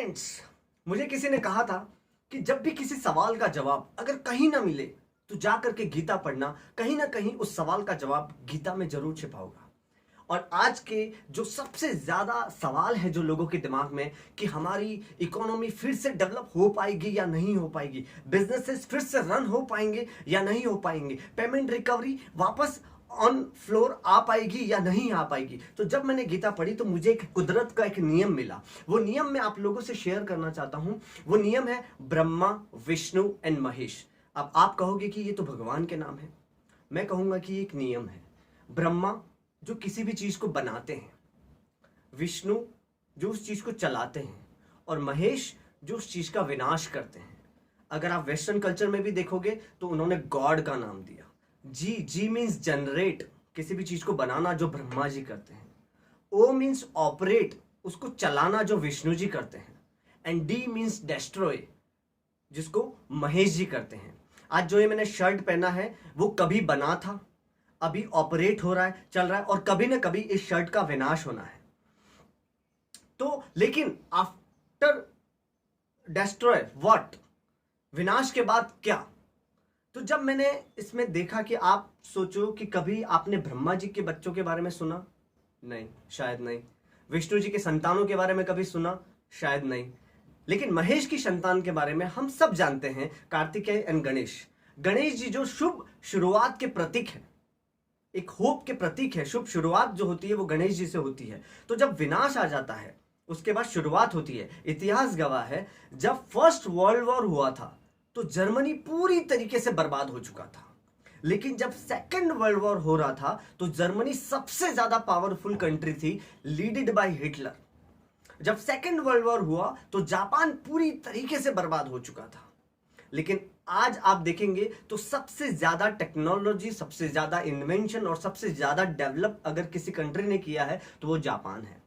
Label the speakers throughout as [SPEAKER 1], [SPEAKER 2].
[SPEAKER 1] Friends, मुझे किसी ने कहा था कि जब भी किसी सवाल का जवाब अगर कहीं ना मिले तो जा करके गीता पढ़ना, कहीं ना कहीं उस सवाल का जवाब गीता में जरूर छिपा होगा। और आज के जो सबसे ज्यादा सवाल है जो लोगों के दिमाग में कि हमारी इकोनॉमी फिर से डेवलप हो पाएगी या नहीं हो पाएगी, बिजनेसेस फिर से रन हो पाएंगे या नहीं हो पाएंगे, पेमेंट रिकवरी वापस ऑन फ्लोर आ पाएगी या नहीं आ पाएगी। तो जब मैंने गीता पढ़ी तो मुझे एक कुदरत का एक नियम मिला। वो नियम मैं आप लोगों से शेयर करना चाहता हूं। वो नियम है ब्रह्मा, विष्णु एंड महेश। अब आप कहोगे कि ये तो भगवान के नाम है, मैं कहूंगा कि एक नियम है। ब्रह्मा जो किसी भी चीज को बनाते हैं, विष्णु जो उस चीज को चलाते हैं, और महेश जो उस चीज का विनाश करते हैं। अगर आप वेस्टर्न कल्चर में भी देखोगे तो उन्होंने गॉड का नाम दिया। जी मीन्स जनरेट, किसी भी चीज को बनाना जो ब्रह्मा जी करते हैं। ओ मीन्स ऑपरेट, उसको चलाना जो विष्णु जी करते हैं। एंड डी मीन्स डेस्ट्रॉय, जिसको महेश जी करते हैं। आज जो ये मैंने शर्ट पहना है वो कभी बना था, अभी ऑपरेट हो रहा है, चल रहा है, और कभी ना कभी इस शर्ट का विनाश होना है। तो लेकिन आफ्टर डेस्ट्रॉय व्हाट, विनाश के बाद क्या? तो जब मैंने इसमें देखा कि आप सोचो कि कभी आपने ब्रह्मा जी के बच्चों के बारे में सुना? नहीं, शायद नहीं। विष्णु जी के संतानों के बारे में कभी सुना? शायद नहीं। लेकिन महेश की संतान के बारे में हम सब जानते हैं, कार्तिकेय एंड गणेश। गणेश जी जो शुभ शुरुआत के प्रतीक है, एक होप के प्रतीक है। शुभ शुरुआत जो होती है वो गणेश जी से होती है। तो जब विनाश आ जाता है उसके बाद शुरुआत होती है। इतिहास गवाह है, जब फर्स्ट वर्ल्ड वॉर हुआ था तो जर्मनी पूरी तरीके से बर्बाद हो चुका था। लेकिन जब सेकेंड वर्ल्ड वॉर हो रहा था तो जर्मनी सबसे ज्यादा पावरफुल कंट्री थी, लीडेड बाय हिटलर। जब सेकेंड वर्ल्ड वॉर हुआ तो जापान पूरी तरीके से बर्बाद हो चुका था। लेकिन आज आप देखेंगे तो सबसे ज्यादा टेक्नोलॉजी, सबसे ज्यादा इन्वेंशन और सबसे ज्यादा डेवलप अगर किसी कंट्री ने किया है तो वो जापान है।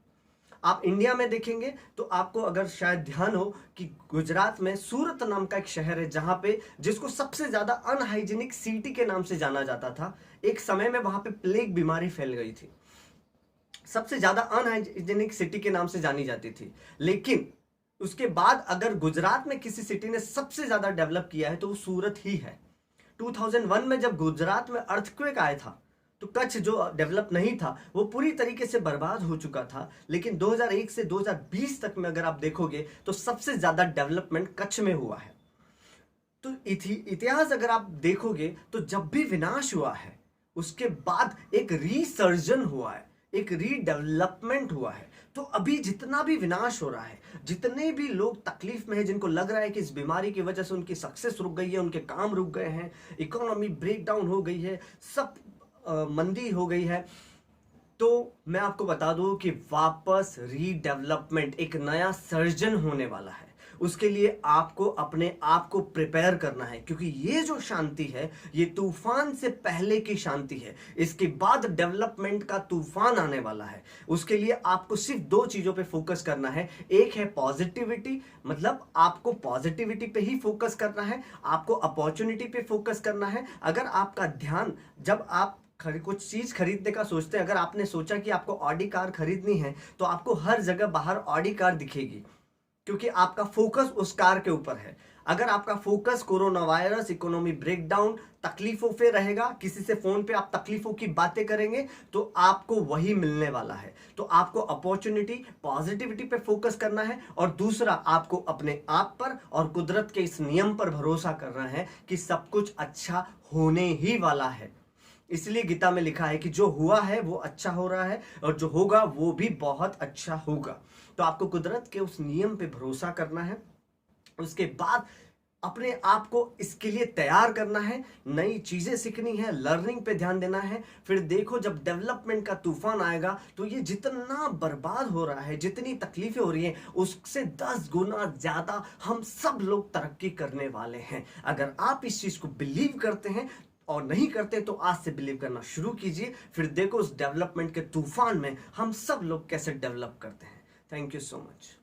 [SPEAKER 1] आप इंडिया में देखेंगे तो आपको अगर शायद ध्यान हो कि गुजरात में सूरत नाम का एक शहर है जहां पे, जिसको सबसे ज्यादा अनहाइजीनिक सिटी के नाम से जाना जाता था। एक समय में वहां पे प्लेग बीमारी फैल गई थी, सबसे ज्यादा अनहाइजीनिक सिटी के नाम से जानी जाती थी। लेकिन उसके बाद अगर गुजरात में किसी सिटी ने सबसे ज्यादा डेवलप किया है तो वो सूरत ही है। 2001 में जब गुजरात में अर्थक्वेक आया था तो कच्छ जो डेवलप नहीं था वो पूरी तरीके से बर्बाद हो चुका था। लेकिन 2001 से 2020 तक में अगर आप देखोगे तो सबसे ज्यादा डेवलपमेंट कच्छ में हुआ है। तो इतिहास अगर आप देखोगे तो जब भी विनाश हुआ है उसके बाद एक रीसर्जन हुआ है, एक रीडेवलपमेंट हुआ है। तो अभी जितना भी विनाश हो रहा है, जितने भी लोग तकलीफ में हैं, जिनको लग रहा है कि इस बीमारी की वजह से उनकी सक्सेस रुक गई है, उनके काम रुक गए हैं, इकोनॉमी ब्रेक डाउन हो गई है, सब मंदी हो गई है, तो मैं आपको बता दूं कि वापस रीडेवलपमेंट, एक नया सर्जन होने वाला है। उसके लिए आपको अपने आप को प्रिपेयर करना है, क्योंकि ये जो शांति है ये तूफान से पहले की शांति है। इसके बाद डेवलपमेंट का तूफान आने वाला है। उसके लिए आपको सिर्फ दो चीजों पे फोकस करना है। एक है पॉजिटिविटी, मतलब आपको पॉजिटिविटी पे ही फोकस करना है, आपको अपॉर्चुनिटी पे फोकस करना है। अगर आपका ध्यान, जब आप कुछ चीज खरीदने का सोचते हैं, अगर आपने सोचा कि आपको ऑडी कार खरीदनी है तो आपको हर जगह बाहर ऑडी कार दिखेगी, क्योंकि आपका फोकस उस कार के ऊपर है। अगर आपका focus corona virus, economy breakdown, तकलीफों पे रहेगा, किसी से फोन पे आप तकलीफों की बातें करेंगे तो आपको वही मिलने वाला है। तो आपको अपॉर्चुनिटी, पॉजिटिविटी पे फोकस करना है, और दूसरा आपको अपने आप पर और कुदरत के इस नियम पर भरोसा करना है कि सब कुछ अच्छा होने ही वाला है। इसलिए गीता में लिखा है कि जो हुआ है वो अच्छा हो रहा है और जो होगा वो भी बहुत अच्छा होगा। तो आपको कुदरत के उस नियम पे भरोसा करना है। उसके बाद अपने आप को इसके लिए तैयार करना है, नई चीजें सीखनी है, लर्निंग पे ध्यान देना है। फिर देखो जब डेवलपमेंट का तूफान आएगा तो ये जितना बर्बाद हो रहा है, जितनी तकलीफें हो रही हैं, उससे 10 गुना ज्यादा हम सब लोग तरक्की करने वाले हैं। अगर आप इस चीज को बिलीव करते हैं और नहीं करते तो आज से बिलीव करना शुरू कीजिए। फिर देखो उस डेवलपमेंट के तूफान में हम सब लोग कैसे डेवलप करते हैं। Thank you so much.